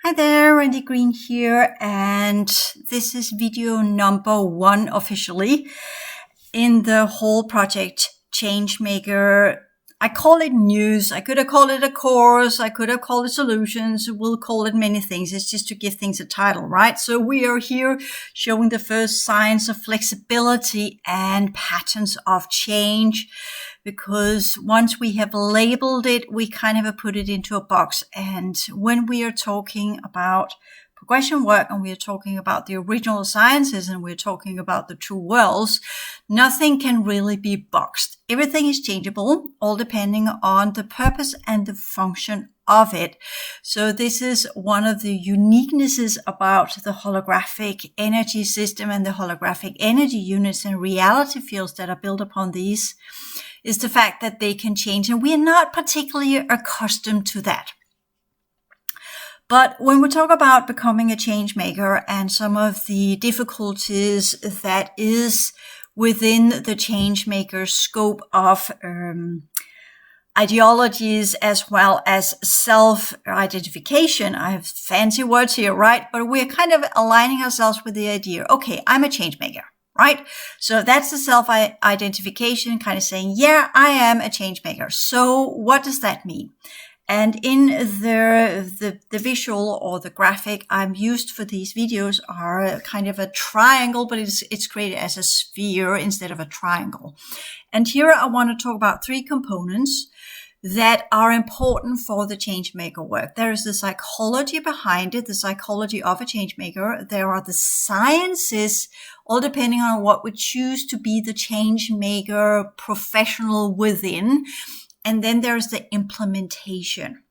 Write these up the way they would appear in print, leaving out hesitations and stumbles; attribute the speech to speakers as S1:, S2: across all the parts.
S1: Hi there, Randy Green here, and this is video number 1 officially in the whole project Changemaker. I call it news. I could have called it a course. I could have called it solutions. We'll call it many things. It's just to give things a title, right? So we are here showing the first signs of flexibility and patterns of change, because once we have labeled it, we kind of put it into a box. And when we are talking about progression work and we are talking about the original sciences and we're talking about the true worlds, nothing can really be boxed. Everything is changeable, all depending on the purpose and the function of it. So this is one of the uniquenesses about the holographic energy system and the holographic energy units and reality fields that are built upon these, is the fact that they can change, and we are not particularly accustomed to that. But when we talk about becoming a change maker and some of the difficulties that is within the change maker's scope of ideologies as well as self-identification, I have fancy words here, right? But we're kind of aligning ourselves with the idea, okay, I'm a change maker. Right? So that's the self-identification, kind of saying, yeah, I am a change maker. So what does that mean? And in the visual or the graphic I'm used for these videos are kind of a triangle, but it's created as a sphere instead of a triangle. And here I want to talk about 3 components that are important for the change maker work. There is the psychology behind it, the psychology of a change maker. There are the sciences, all depending on what we choose to be the change maker professional within. And then there's the implementation.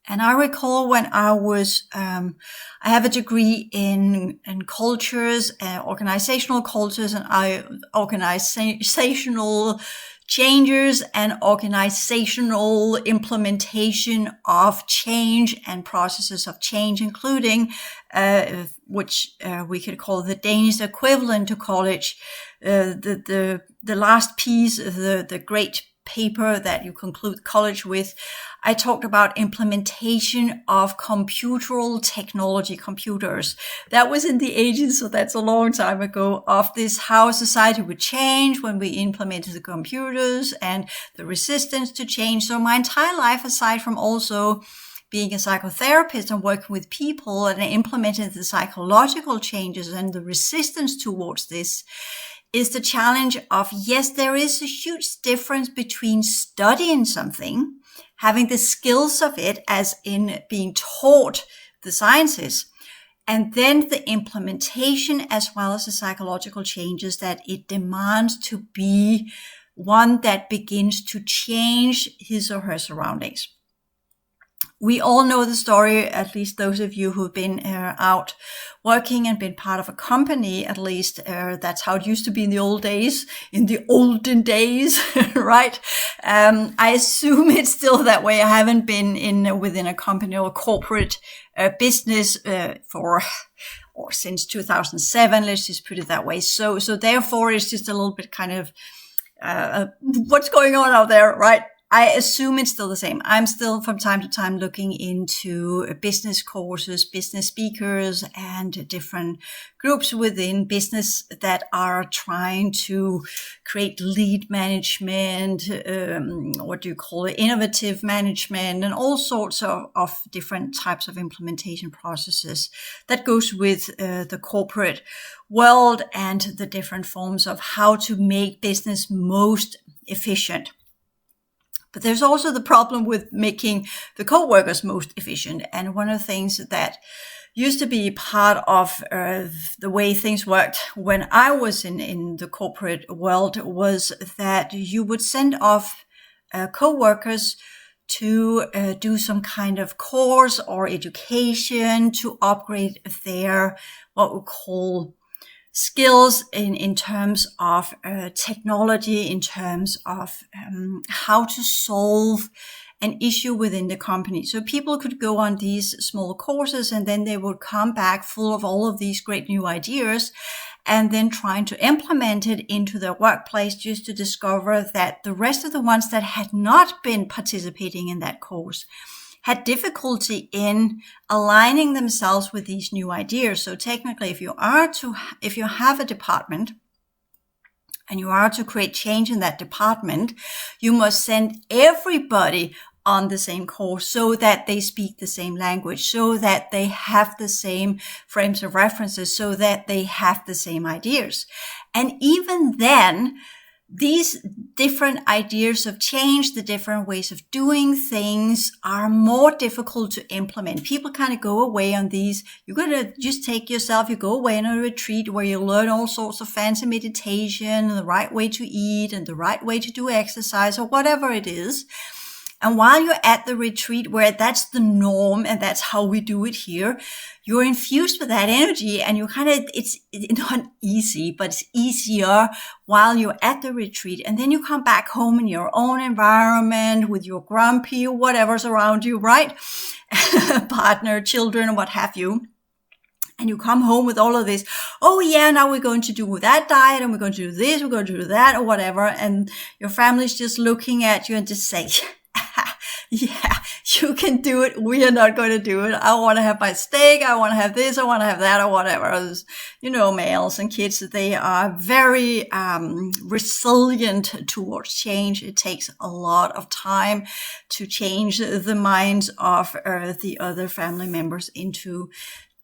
S1: And I recall when I was, I have a degree in cultures, organizational cultures, and organizational changes and organizational implementation of change and processes of change, including which we could call the Danish equivalent to college. The last piece, the great paper that you conclude college with, I talked about implementation of computeral technology, computers. That was in the 80s, so that's a long time ago, of this how society would change when we implemented the computers and the resistance to change. So my entire life, aside from also being a psychotherapist and working with people and implementing the psychological changes and the resistance towards this, is the challenge of, yes, there is a huge difference between studying something, having the skills of it as in being taught the sciences, and then the implementation as well as the psychological changes that it demands to be one that begins to change his or her surroundings. We all know the story, at least those of you who've been out working and been part of a company, at least that's how it used to be in the old days, in the olden days, right? I assume it's still that way. I haven't been within a company or corporate business since 2007, let's just put it that way. So therefore it's just a little bit kind of what's going on out there, right? I assume it's still the same. I'm still from time to time looking into business courses, business speakers, and different groups within business that are trying to create lead management, innovative management, and all sorts of different types of implementation processes that goes with the corporate world and the different forms of how to make business most efficient. But there's also the problem with making the co-workers most efficient. And one of the things that used to be part of the way things worked when I was in the corporate world was that you would send off co-workers to do some kind of course or education to upgrade their, what we call, skills in terms of technology, in terms of how to solve an issue within the company. So people could go on these small courses and then they would come back full of all of these great new ideas and then trying to implement it into their workplace, just to discover that the rest of the ones that had not been participating in that course had difficulty in aligning themselves with these new ideas. So technically, if you have a department and you are to create change in that department, you must send everybody on the same course so that they speak the same language, so that they have the same frames of references, so that they have the same ideas. And even then, these different ideas of change, the different ways of doing things are more difficult to implement. People kind of go away on these. You're going to just take yourself, you go away on a retreat where you learn all sorts of fancy meditation and the right way to eat and the right way to do exercise or whatever it is. And while you're at the retreat where that's the norm and that's how we do it here, you're infused with that energy and it's not easy, but it's easier while you're at the retreat. And then you come back home in your own environment with your grumpy or whatever's around you, right? Partner, children, what have you. And you come home with all of this, oh yeah, now we're going to do that diet and we're going to do this, we're going to do that or whatever. And your family's just looking at you and just say, yeah, you can do it. We are not going to do it. I want to have my steak. I want to have this. I want to have that or whatever. You know, males and kids, they are very resilient towards change. It takes a lot of time to change the minds of the other family members into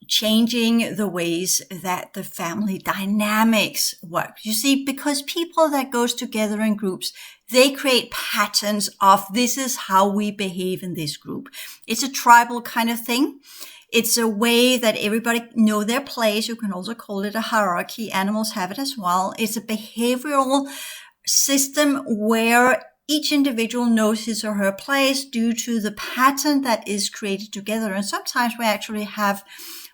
S1: changing the ways that the family dynamics work. You see, because people that goes together in groups, they create patterns of this is how we behave in this group. It's a tribal kind of thing. It's a way that everybody know their place. You can also call it a hierarchy. Animals have it as well. It's a behavioral system where each individual knows his or her place due to the pattern that is created together. And sometimes we actually have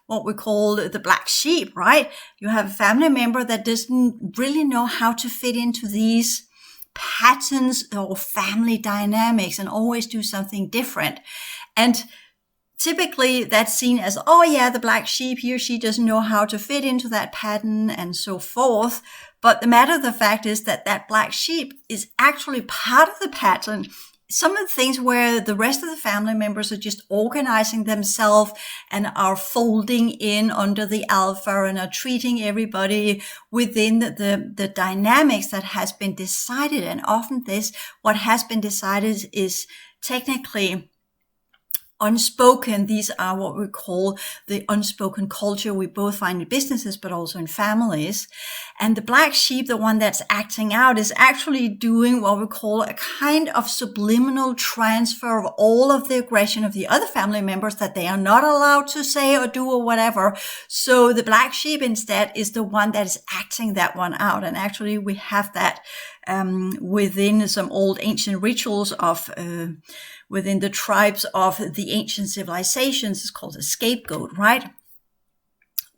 S1: what we call the black sheep, right? You have a family member that doesn't really know how to fit into these patterns or family dynamics and always do something different. And typically that's seen as, oh yeah, the black sheep, he or she doesn't know how to fit into that pattern and so forth. But the matter of the fact is that that black sheep is actually part of the pattern. Some of the things where the rest of the family members are just organizing themselves and are folding in under the alpha and are treating everybody within the dynamics that has been decided. And often what has been decided is technically unspoken. These are what we call the unspoken culture we both find in businesses, but also in families. And the black sheep, the one that's acting out, is actually doing what we call a kind of subliminal transfer of all of the aggression of the other family members that they are not allowed to say or do or whatever. So the black sheep instead is the one that is acting that one out. And actually we have that within some old ancient rituals of within the tribes of the ancient civilizations. It's called a scapegoat, right?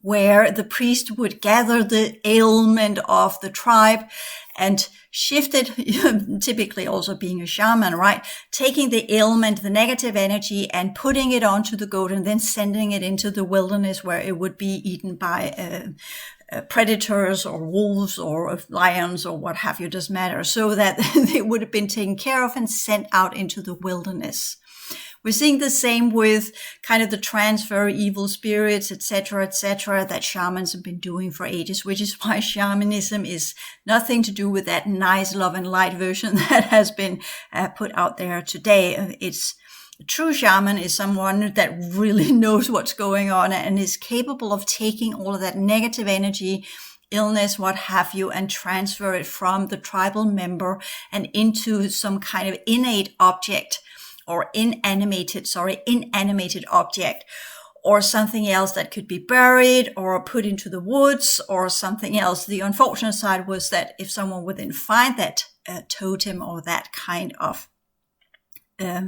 S1: Where the priest would gather the ailment of the tribe and shift it, typically also being a shaman, right? Taking the ailment, the negative energy, and putting it onto the goat and then sending it into the wilderness where it would be eaten by predators or wolves or lions or what have you, doesn't matter, so that they would have been taken care of and sent out into the wilderness. We're seeing the same with kind of the transfer, evil spirits, etc., that shamans have been doing for ages, which is why shamanism is nothing to do with that nice love and light version that has been put out there today. A true shaman is someone that really knows what's going on and is capable of taking all of that negative energy, illness, what have you, and transfer it from the tribal member and into some kind of innate object or inanimated object, or something else that could be buried or put into the woods or something else. The unfortunate side was that if someone would then find that totem or that kind of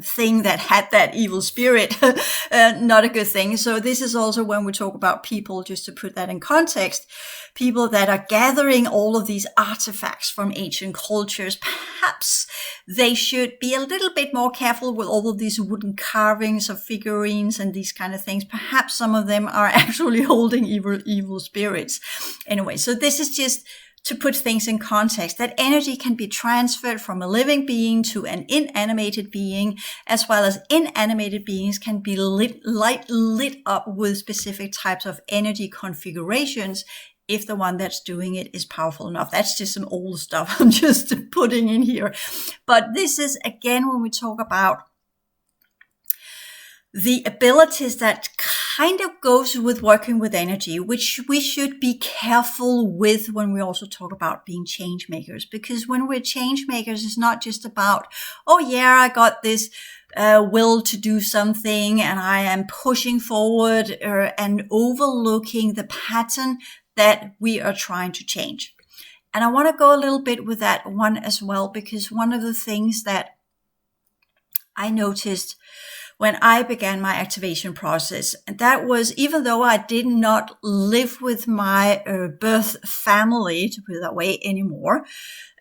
S1: thing that had that evil spirit, not a good thing. So this is also when we talk about people, just to put that in context, people that are gathering all of these artifacts from ancient cultures. Perhaps they should be a little bit more careful with all of these wooden carvings of figurines and these kind of things. Perhaps some of them are actually holding evil spirits. Anyway, so this is just to put things in context, that energy can be transferred from a living being to an inanimated being, as well as inanimated beings can be lit up with specific types of energy configurations if the one that's doing it is powerful enough. That's just some old stuff I'm just putting in here. But this is, again, when we talk about the abilities that kind of goes with working with energy, which we should be careful with when we also talk about being change makers. Because when we're change makers, it's not just about, oh yeah, I got this will to do something and I am pushing forward and overlooking the pattern that we are trying to change. And I want to go a little bit with that one as well, because one of the things that I noticed when I began my activation process, and that was, even though I did not live with my birth family, to put it that way, anymore,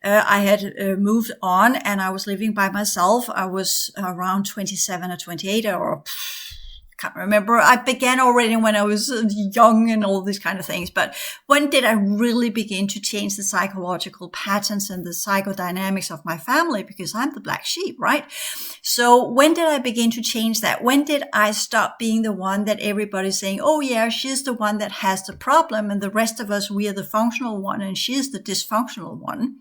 S1: I had moved on and I was living by myself. I was around 27 or 28 or can't remember. I began already when I was young and all these kind of things. But when did I really begin to change the psychological patterns and the psychodynamics of my family? Because I'm the black sheep, right? So when did I begin to change that? When did I stop being the one that everybody's saying, oh yeah, she's the one that has the problem and the rest of us, we are the functional one and she's the dysfunctional one?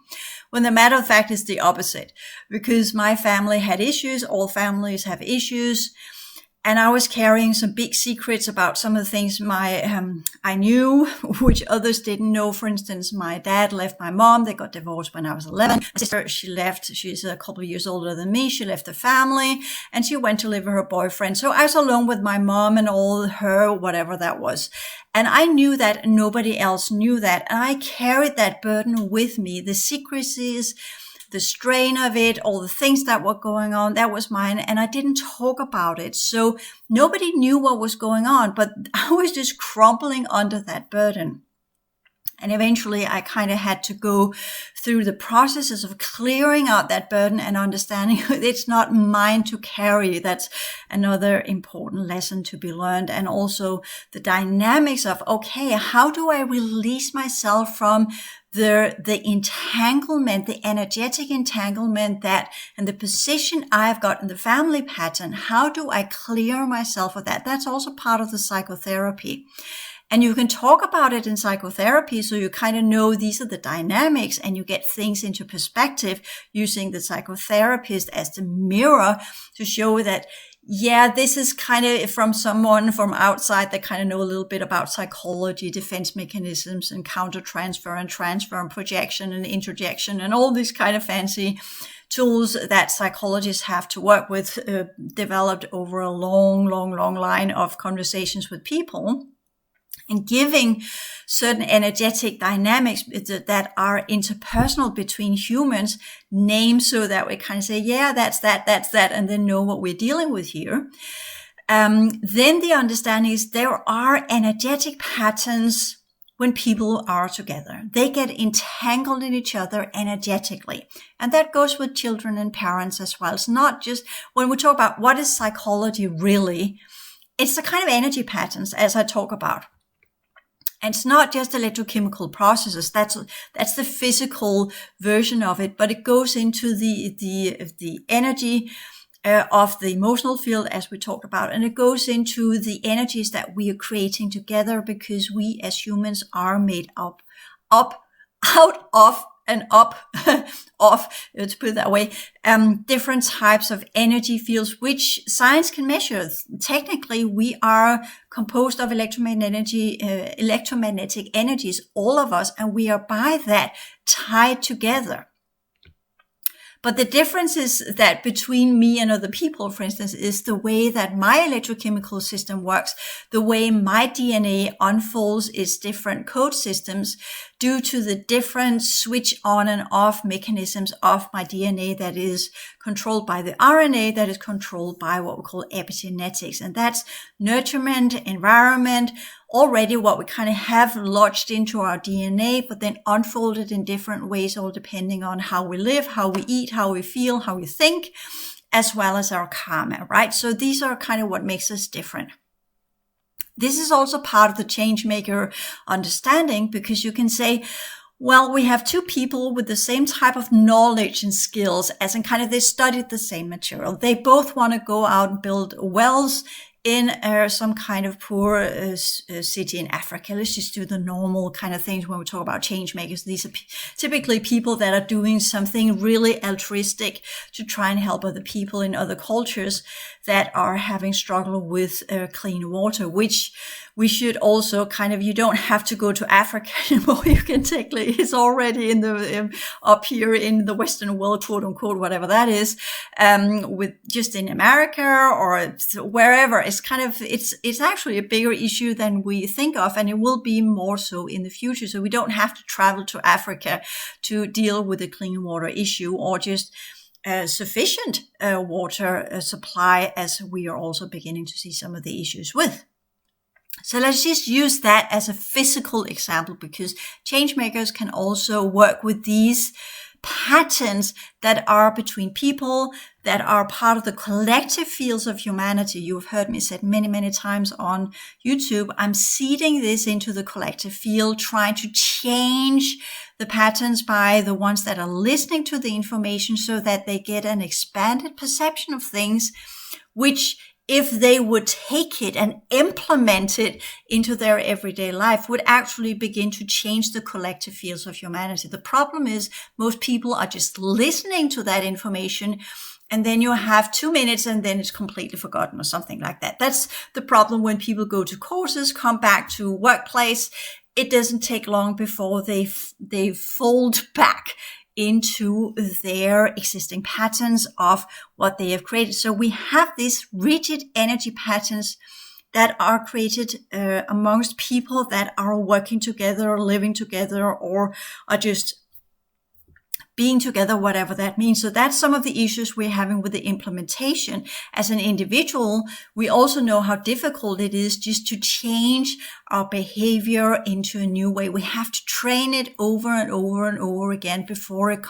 S1: When the matter of fact is the opposite, because my family had issues. All families have issues. And I was carrying some big secrets about some of the things I knew, which others didn't know. For instance, my dad left my mom. They got divorced when I was 11. My sister, she left. She's a couple of years older than me. She left the family and she went to live with her boyfriend. So I was alone with my mom and all her, whatever that was. And I knew that nobody else knew that. And I carried that burden with me. The secrecies, the strain of it, all the things that were going on, that was mine. And I didn't talk about it. So nobody knew what was going on, but I was just crumbling under that burden. And eventually I kind of had to go through the processes of clearing out that burden and understanding it's not mine to carry. That's another important lesson to be learned. And also the dynamics of, okay, how do I release myself from the entanglement, the energetic entanglement that, and the position I've got in the family pattern? How do I clear myself of that? That's also part of the psychotherapy. And you can talk about it in psychotherapy, so you kind of know these are the dynamics and you get things into perspective using the psychotherapist as the mirror to show that, yeah, this is kind of from someone from outside that kind of know a little bit about psychology, defense mechanisms and counter transfer and projection and interjection and all these kind of fancy tools that psychologists have to work with, developed over a long line of conversations with people. And giving certain energetic dynamics that are interpersonal between humans names so that we kind of say, yeah, that's that, and then know what we're dealing with here. Then the understanding is there are energetic patterns when people are together. They get entangled in each other energetically. And that goes with children and parents as well. It's not just when we talk about what is psychology really, it's the kind of energy patterns as I talk about. And it's not just electrochemical processes. That's the physical version of it, but it goes into the energy of the emotional field, as we talked about, and it goes into the energies that we are creating together, because we as humans are made up, out of, and up off, to put it that way, different types of energy fields, which science can measure. Technically, we are composed of electromagnetic energies, all of us, and we are by that tied together. But the difference is that between me and other people, for instance, is the way that my electrochemical system works, the way my DNA unfolds its different code systems due to the different switch on and off mechanisms of my DNA that is controlled by the RNA, that is controlled by what we call epigenetics. And that's nurturement, environment, already what we kind of have lodged into our DNA, but then unfolded in different ways, all depending on how we live, how we eat, how we feel, how we think, as well as our karma, right? So these are kind of what makes us different. This is also part of the changemaker understanding, because you can say, Well, we have two people with the same type of knowledge and skills, as in kind of they studied the same material. They both want to go out and build wells in some kind of poor city in Africa. Let's just do the normal kind of things when we talk about change makers. These are typically people that are doing something really altruistic to try and help other people in other cultures that are having struggle with clean water, which we should also kind of, you don't have to go to Africa anymore. You can technically, it's already in the, up here in the Western world, quote unquote, whatever that is, with just in America or wherever. It's kind of, it's actually a bigger issue than we think of, and it will be more so in the future. So we don't have to travel to Africa to deal with the clean water issue, or just sufficient water supply, as we are also beginning to see some of the issues with. So let's just use that as a physical example, because change makers can also work with these patterns that are between people, that are part of the collective fields of humanity. You've heard me say many, many times on YouTube, I'm seeding this into the collective field, trying to change the patterns by the ones that are listening to the information so that they get an expanded perception of things, which if they would take it and implement it into their everyday life, would actually begin to change the collective fields of humanity. The problem is most people are just listening to that information, and then you have 2 minutes and then it's completely forgotten or something like that. That's the problem when people go to courses, come back to workplace. It doesn't take long before they fold back into their existing patterns of what they have created. So we have these rigid energy patterns that are created amongst people that are working together, living together, or are just being together, whatever that means. So that's some of the issues we're having with the implementation. As an individual, we also know how difficult it is just to change our behavior into a new way. We have to train it over and over and over again before it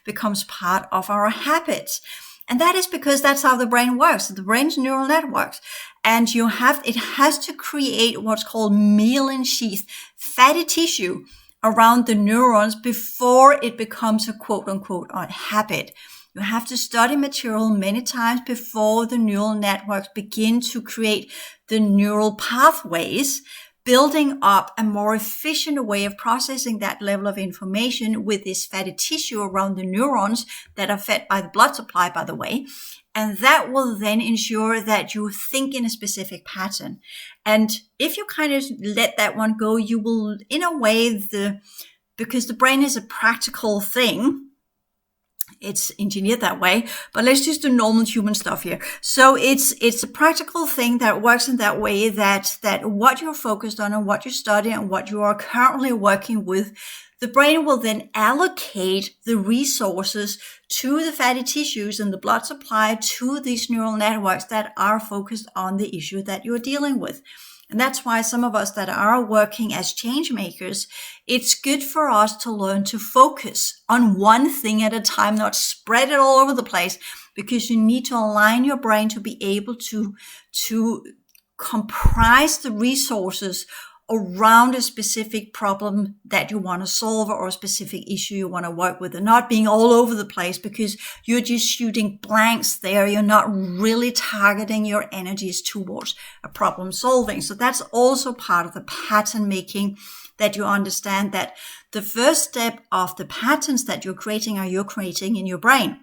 S1: becomes part of our habits. And that is because that's how the brain works. The brain's neural networks. And it has to create what's called myelin sheath, fatty tissue around the neurons before it becomes a quote unquote habit. You have to study material many times before the neural networks begin to create the neural pathways, building up a more efficient way of processing that level of information with this fatty tissue around the neurons that are fed by the blood supply, by the way. And that will then ensure that you think in a specific pattern. And if you kind of let that one go, you will, in a way, because the brain is a practical thing, it's engineered that way, but let's just do normal human stuff here. So it's a practical thing that works in that way, that what you're focused on and what you study and what you are currently working with, the brain will then allocate the resources to the fatty tissues and the blood supply to these neural networks that are focused on the issue that you're dealing with. And that's why some of us that are working as change makers, it's good for us to learn to focus on one thing at a time, not spread it all over the place, because you need to align your brain to be able to comprise the resources around a specific problem that you want to solve or a specific issue you want to work with, and not being all over the place because you're just shooting blanks there. You're not really targeting your energies towards a problem solving. So that's also part of the pattern making, that you understand that the first step of the patterns that you're creating are you're creating in your brain.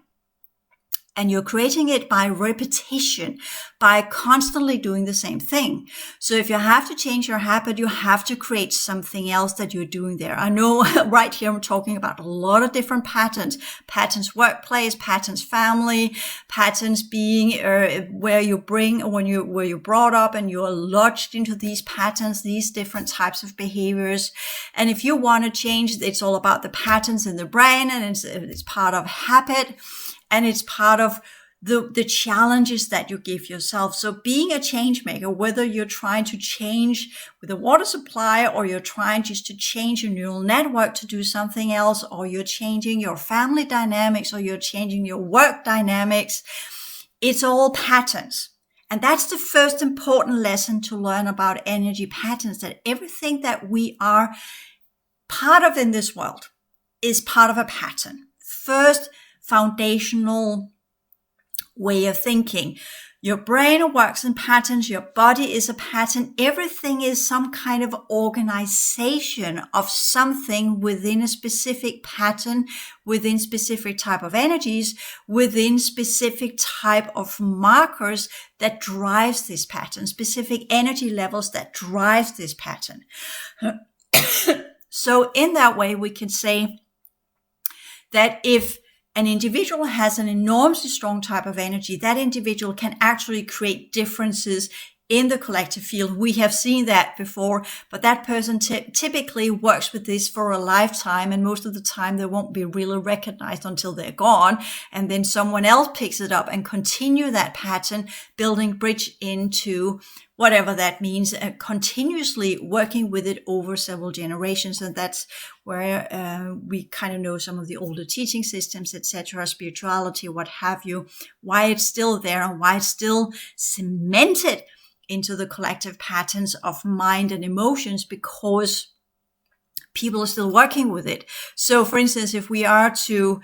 S1: And you're creating it by repetition, by constantly doing the same thing. So if you have to change your habit, you have to create something else that you're doing there. I know right here I'm talking about a lot of different patterns workplace, patterns family, patterns being where you're brought up and you're lodged into these patterns, these different types of behaviors. And if you want to change, it's all about the patterns in the brain, and it's part of habit. And it's part of the challenges that you give yourself. So being a change maker, whether you're trying to change with a water supply, or you're trying just to change your neural network to do something else, or you're changing your family dynamics, or you're changing your work dynamics, it's all patterns. And that's the first important lesson to learn about energy patterns, that everything that we are part of in this world is part of a pattern. First, foundational way of thinking. Your brain works in patterns. Your body is a pattern. Everything is some kind of organization of something within a specific pattern, within specific type of energies, within specific type of markers that drives this pattern, specific energy levels that drives this pattern. So in that way, we can say that if an individual has an enormously strong type of energy, that individual can actually create differences in the collective field. We have seen that before, but that person typically works with this for a lifetime, and most of the time they won't be really recognized until they're gone, and then someone else picks it up and continue that pattern, building bridge into whatever that means, continuously working with it over several generations. And that's where we kind of know some of the older teaching systems, etc., spirituality, what have you, why it's still there and why it's still cemented into the collective patterns of mind and emotions, because people are still working with it. So for instance, if we are to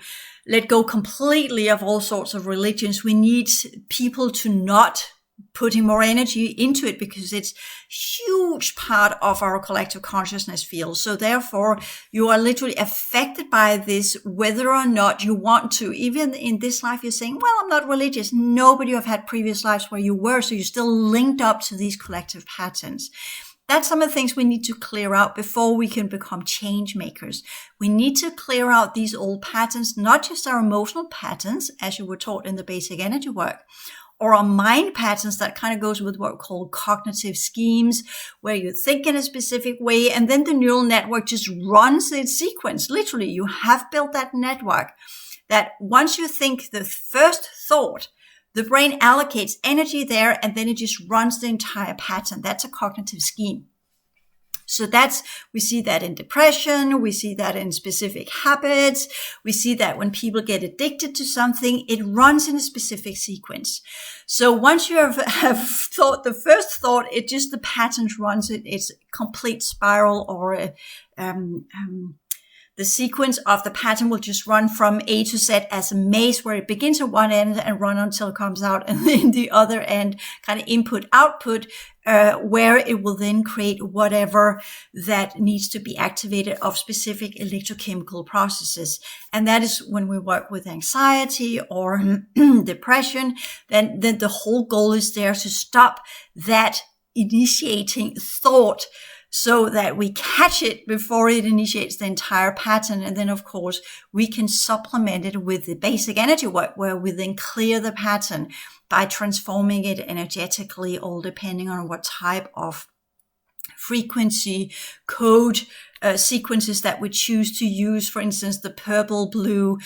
S1: let go completely of all sorts of religions, we need people to not putting more energy into it, because it's huge part of our collective consciousness field. So therefore, you are literally affected by this, whether or not you want to. Even in this life, you're saying, well, I'm not religious. No, but you have had previous lives where you were. So you're still linked up to these collective patterns. That's some of the things we need to clear out before we can become change makers. We need to clear out these old patterns, not just our emotional patterns, as you were taught in the basic energy work, or our mind patterns. That kind of goes with what we call cognitive schemes, where you think in a specific way and then the neural network just runs its sequence. Literally, you have built that network that once you think the first thought, the brain allocates energy there and then it just runs the entire pattern. That's a cognitive scheme. So we see that in depression, we see that in specific habits, we see that when people get addicted to something, it runs in a specific sequence. So once you have thought the first thought, the pattern runs it, it's a complete spiral, or the sequence of the pattern will just run from A to Z as a maze, where it begins at one end and run until it comes out, and then the other end, kind of input, output, where it will then create whatever that needs to be activated of specific electrochemical processes. And that is when we work with anxiety or depression, then the whole goal is there to stop that initiating thought, so that we catch it before it initiates the entire pattern. And then, of course, we can supplement it with the basic energy work, where we then clear the pattern by transforming it energetically, all depending on what type of frequency code sequences that we choose to use. For instance, the purple, blue,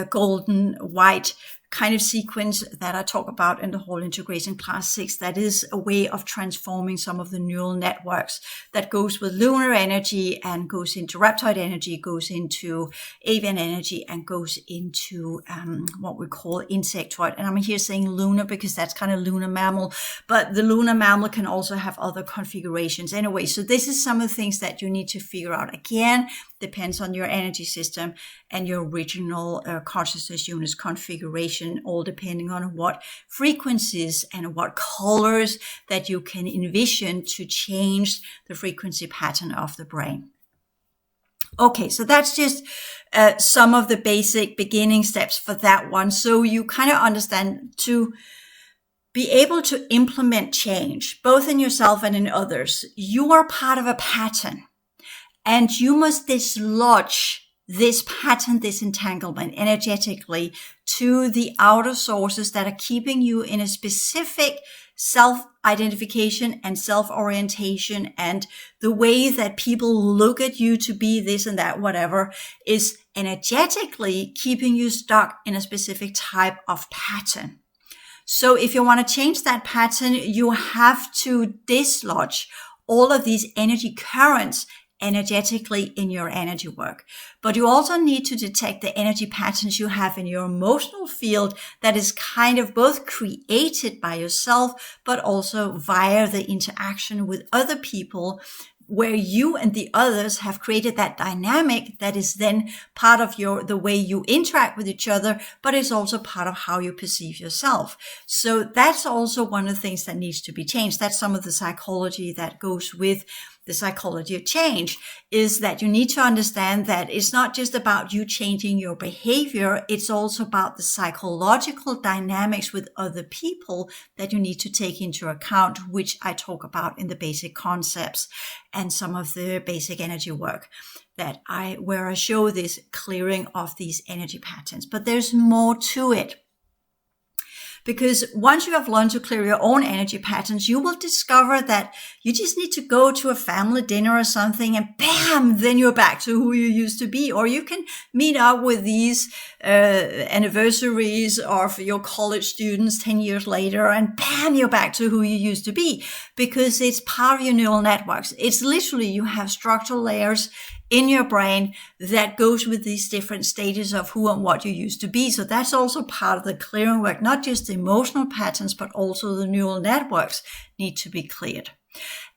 S1: golden, white kind of sequence that I talk about in the whole integration class 6. That is a way of transforming some of the neural networks that goes with lunar energy and goes into reptile energy, goes into avian energy, and goes into what we call insectoid. And I'm here saying lunar because that's kind of lunar mammal, but the lunar mammal can also have other configurations anyway. So this is some of the things that you need to figure out. Again, depends on your energy system and your original consciousness unit's configuration, all depending on what frequencies and what colors that you can envision to change the frequency pattern of the brain. Okay, so that's just some of the basic beginning steps for that one. So you kind of understand, to be able to implement change, both in yourself and in others, you are part of a pattern. And you must dislodge this pattern, this entanglement energetically to the outer sources that are keeping you in a specific self-identification and self-orientation, and the way that people look at you to be this and that, whatever, is energetically keeping you stuck in a specific type of pattern. So if you want to change that pattern, you have to dislodge all of these energy currents energetically in your energy work. But you also need to detect the energy patterns you have in your emotional field that is kind of both created by yourself, but also via the interaction with other people where you and the others have created that dynamic that is then part of the way you interact with each other, but it's also part of how you perceive yourself. So that's also one of the things that needs to be changed. That's some of the psychology that goes with the psychology of change, is that you need to understand that it's not just about you changing your behavior. It's also about the psychological dynamics with other people that you need to take into account, which I talk about in the basic concepts and some of the basic energy work where I show this clearing of these energy patterns. But there's more to it. Because once you have learned to clear your own energy patterns, you will discover that you just need to go to a family dinner or something and bam, then you're back to who you used to be. Or you can meet up with these anniversaries of your college students 10 years later and bam, you're back to who you used to be, because it's part of your neural networks. It's literally, you have structural layers in your brain that goes with these different stages of who and what you used to be. So that's also part of the clearing work. Not just the emotional patterns, but also the neural networks need to be cleared.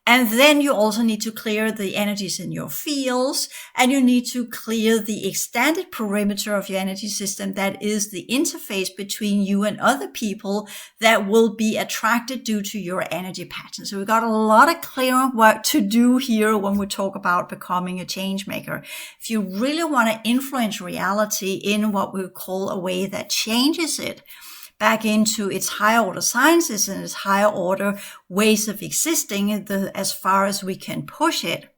S1: And then you also need to clear the energies in your fields, and you need to clear the extended perimeter of your energy system. That is the interface between you and other people that will be attracted due to your energy pattern. So we've got a lot of clearing work to do here when we talk about becoming a change maker. If you really want to influence reality in what we call a way that changes it back into its higher order sciences and its higher order ways of existing as far as we can push it,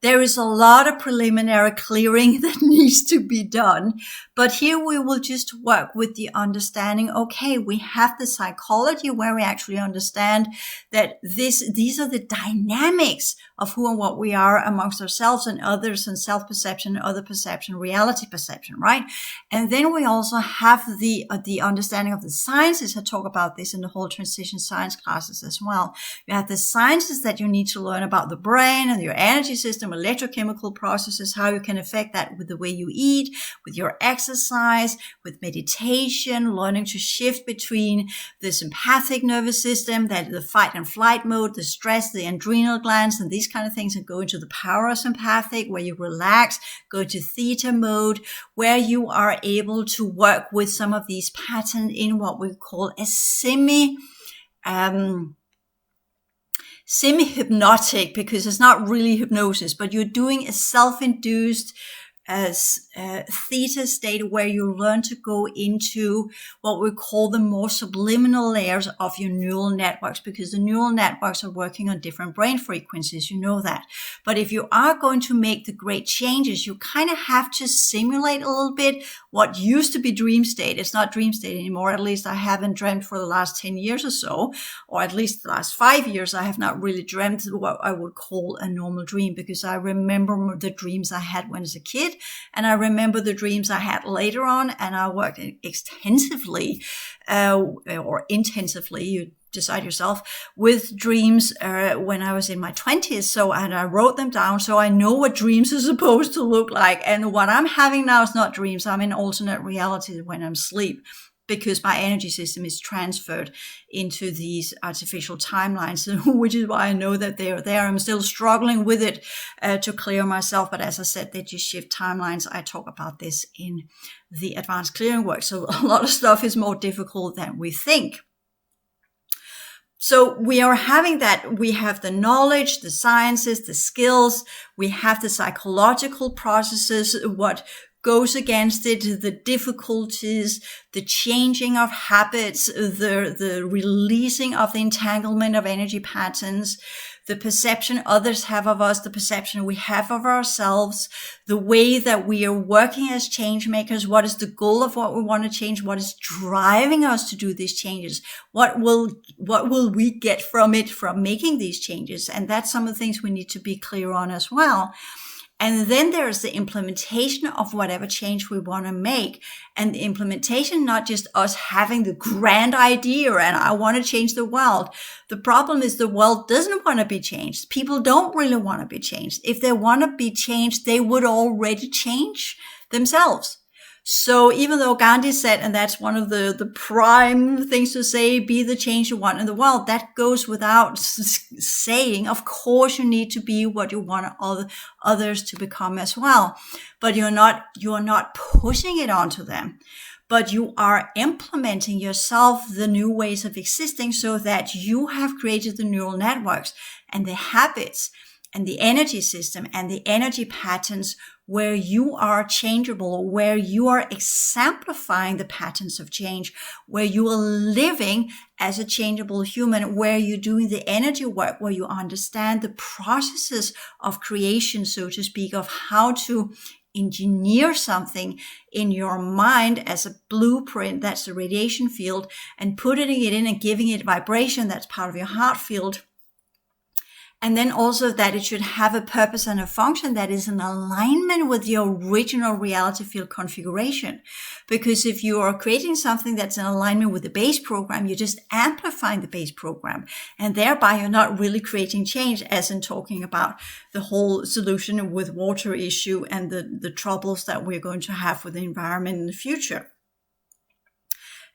S1: there is a lot of preliminary clearing that needs to be done. But here we will just work with the understanding, okay, we have the psychology where we actually understand that these are the dynamics of who and what we are amongst ourselves and others, and self-perception, other perception, reality perception, right? And then we also have the understanding of the sciences. I talk about this in the whole transition science classes as well. You have the sciences that you need to learn about the brain and your energy system, electrochemical processes, how you can affect that with the way you eat, with your exercise, with meditation, learning to shift between the sympathetic nervous system, that the fight and flight mode, the stress, the adrenal glands, and these kind of things, and go into the parasympathetic, where you relax, go to theta mode, where you are able to work with some of these patterns in what we call a semi-hypnotic, because it's not really hypnosis, but you're doing a self-induced theta state where you learn to go into what we call the more subliminal layers of your neural networks, because the neural networks are working on different brain frequencies, you know that. But if you are going to make the great changes, you kind of have to simulate a little bit what used to be dream state. It's not dream state anymore. At least I haven't dreamt for the last 10 years or so, or at least the last 5 years. I have not really dreamt what I would call a normal dream, because I remember the dreams I had when I was a kid. And I remember the dreams I had later on, and I worked extensively, or intensively, you decide yourself, with dreams when I was in my 20s. And I wrote them down so I know what dreams are supposed to look like. And what I'm having now is not dreams. I'm in alternate reality when I'm asleep, because my energy system is transferred into these artificial timelines, which is why I know that they are there. I'm still struggling with it to clear myself. But as I said, they just shift timelines. I talk about this in the advanced clearing work. So a lot of stuff is more difficult than we think. So we are having that. We have the knowledge, the sciences, the skills. We have the psychological processes, what goes against it, the difficulties, the changing of habits, the releasing of the entanglement of energy patterns, the perception others have of us, the perception we have of ourselves, the way that we are working as change makers. What is the goal of what we want to change? What is driving us to do these changes? What will we get from it, from making these changes? And that's some of the things we need to be clear on as well. And then there's the implementation of whatever change we want to make. And the implementation, not just us having the grand idea and I want to change the world. The problem is the world doesn't want to be changed. People don't really want to be changed. If they want to be changed, they would already change themselves. So even though Gandhi said, and that's one of the prime things to say, be the change you want in the world, that goes without saying. Of course, you need to be what you want others to become as well. But you're not pushing it onto them. But you are implementing yourself the new ways of existing so that you have created the neural networks and the habits and the energy system and the energy patterns where you are changeable, where you are exemplifying the patterns of change, where you are living as a changeable human, where you're doing the energy work, where you understand the processes of creation, so to speak, of how to engineer something in your mind as a blueprint, that's the radiation field, and putting it in and giving it vibration, that's part of your heart field. And then also that it should have a purpose and a function that is in alignment with your original reality field configuration. Because if you are creating something that's in alignment with the base program, you're just amplifying the base program. And thereby you're not really creating change, as in talking about the whole solution with water issue and the troubles that we're going to have with the environment in the future.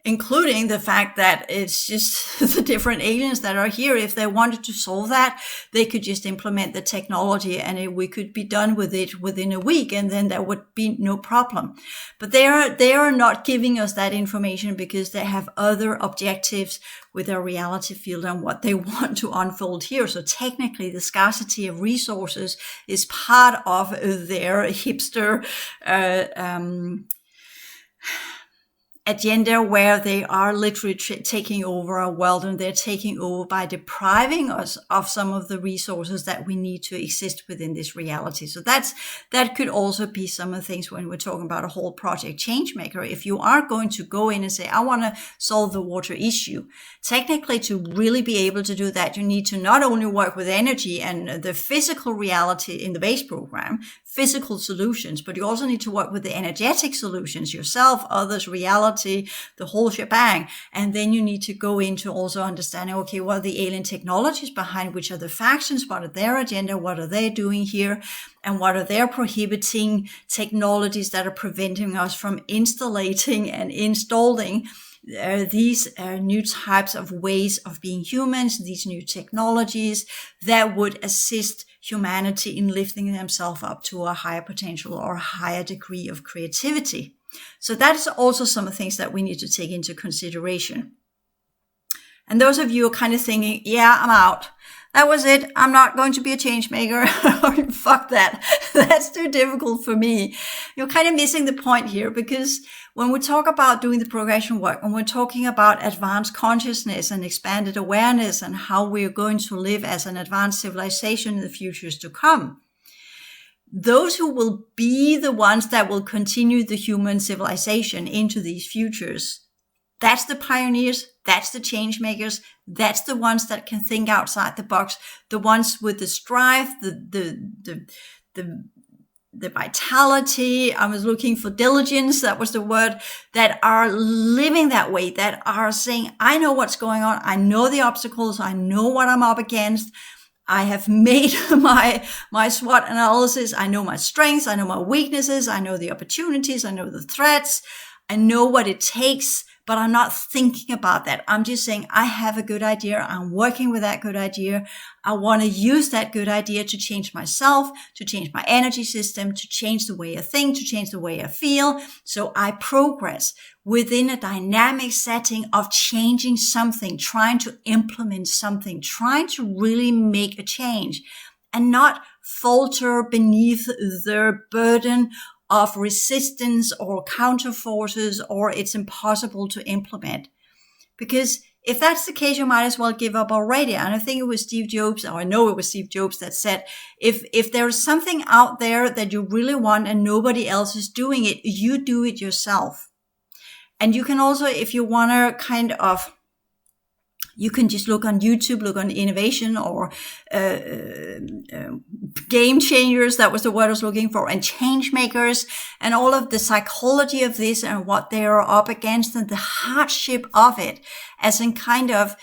S1: Including the fact that it's just the different aliens that are here. If they wanted to solve that, they could just implement the technology and we could be done with it within a week, and then there would be no problem. But they are not giving us that information because they have other objectives with their reality field and what they want to unfold here. So technically the scarcity of resources is part of their hipster agenda, where they are literally taking over our world, and they're taking over by depriving us of some of the resources that we need to exist within this reality. So that could also be some of the things when we're talking about a whole project changemaker. If you are going to go in and say, I want to solve the water issue, technically to really be able to do that, you need to not only work with energy and the physical reality in the base program, physical solutions, but you also need to work with the energetic solutions, yourself, others, reality, the whole shebang. And then you need to go into also understanding, okay, what are the alien technologies behind, which are the factions, what are their agenda, what are they doing here, and what are their prohibiting technologies that are preventing us from installing and installing these new types of ways of being humans, these new technologies that would assist humanity in lifting themselves up to a higher potential or a higher degree of creativity. So that is also some of the things that we need to take into consideration. And those of you who are kind of thinking, yeah, I'm out. That was it. I'm not going to be a change maker. Fuck that. That's too difficult for me. You're kind of missing the point here, because when we talk about doing the progression work, when we're talking about advanced consciousness and expanded awareness and how we're going to live as an advanced civilization in the futures to come, those who will be the ones that will continue the human civilization into these futures, that's the pioneers, that's the change makers, that's the ones that can think outside the box, the ones with the strive, the vitality. I was looking for diligence, that was the word, that are living that way, that are saying, I know what's going on, I know the obstacles, I know what I'm up against, I have made my SWOT analysis, I know my strengths, I know my weaknesses, I know the opportunities, I know the threats, I know what it takes. But I'm not thinking about that. I'm just saying, I have a good idea. I'm working with that good idea. I want to use that good idea to change myself, to change my energy system, to change the way I think, to change the way I feel. So I progress within a dynamic setting of changing something, trying to implement something, trying to really make a change, and not falter beneath the burden of resistance or counter forces, or it's impossible to implement. Because if that's the case, you might as well give up already. And I think it was Steve Jobs, or I know it was Steve Jobs, that said, if there's something out there that you really want and nobody else is doing it, you do it yourself. And you can also, if you want to kind of, you can just look on YouTube, look on innovation or game changers. That was the word I was looking for, and change makers, and all of the psychology of this and what they are up against and the hardship of it, as in kind of,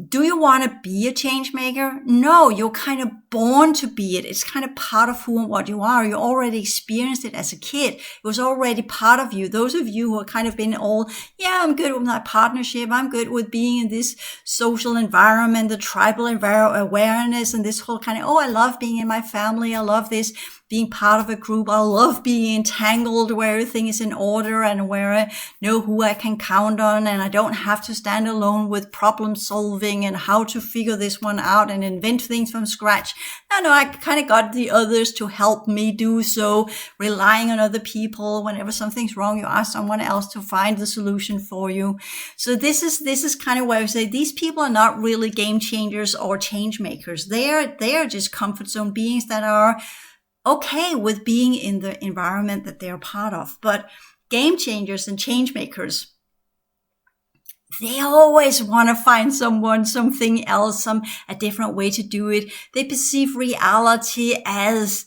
S1: do you want to be a change maker? No, you're kind of born to be it. It's kind of part of who and what you are. You already experienced it as a kid. It was already part of you. Those of you who have kind of been all, yeah, I'm good with my partnership. I'm good with being in this social environment, the tribal awareness, and this whole kind of, oh, I love being in my family. I love this, being part of a group. I love being entangled where everything is in order and where I know who I can count on, and I don't have to stand alone with problem solving and how to figure this one out and invent things from scratch. No, I kind of got the others to help me do so, relying on other people. Whenever something's wrong, you ask someone else to find the solution for you. So this is kind of where I say these people are not really game changers or change makers. They are just comfort zone beings that are okay with being in the environment that they're part of. But game changers and change makers, they always want to find something else, a different way to do it. They perceive reality as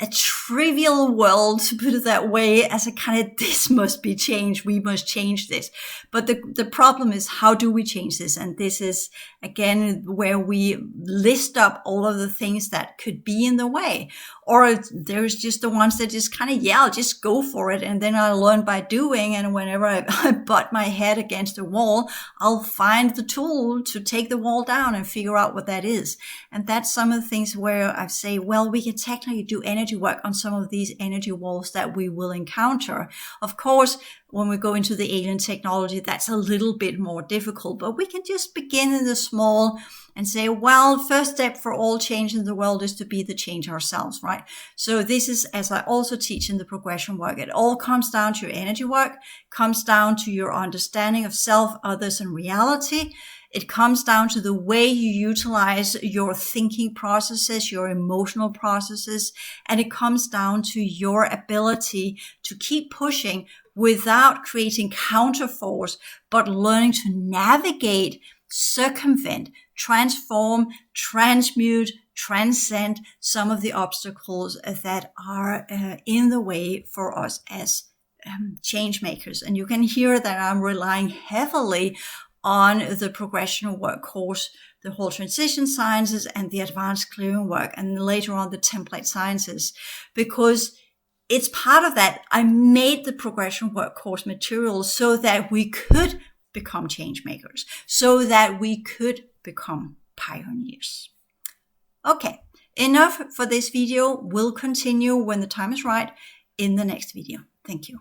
S1: a trivial world, to put it that way, as a kind of, this must be changed. We must change this. But the problem is, how do we change this? And this is, again, where we list up all of the things that could be in the way. Or there's just the ones that just kind of, yeah, I'll just go for it. And then I learn by doing. And whenever I butt my head against a wall, I'll find the tool to take the wall down and figure out what that is. And that's some of the things where I say, well, we can technically do energy work on some of these energy walls that we will encounter. Of course, when we go into the alien technology, that's a little bit more difficult, but we can just begin in the small and say, well, first step for all change in the world is to be the change ourselves, right? So this is, as I also teach in the progression work, it all comes down to your energy work, comes down to your understanding of self, others, and reality. It comes down to the way you utilize your thinking processes, your emotional processes, and it comes down to your ability to keep pushing without creating counterforce, but learning to navigate, circumvent, transform, transmute, transcend some of the obstacles that are in the way for us as change makers. And you can hear that I'm relying heavily on the progression work course, the whole transition sciences and the advanced clearing work, and later on the template sciences, because it's part of that. I made the progression work course material so that we could become change makers, so that we could become pioneers. Okay, enough for this video. We'll continue when the time is right in the next video. Thank you.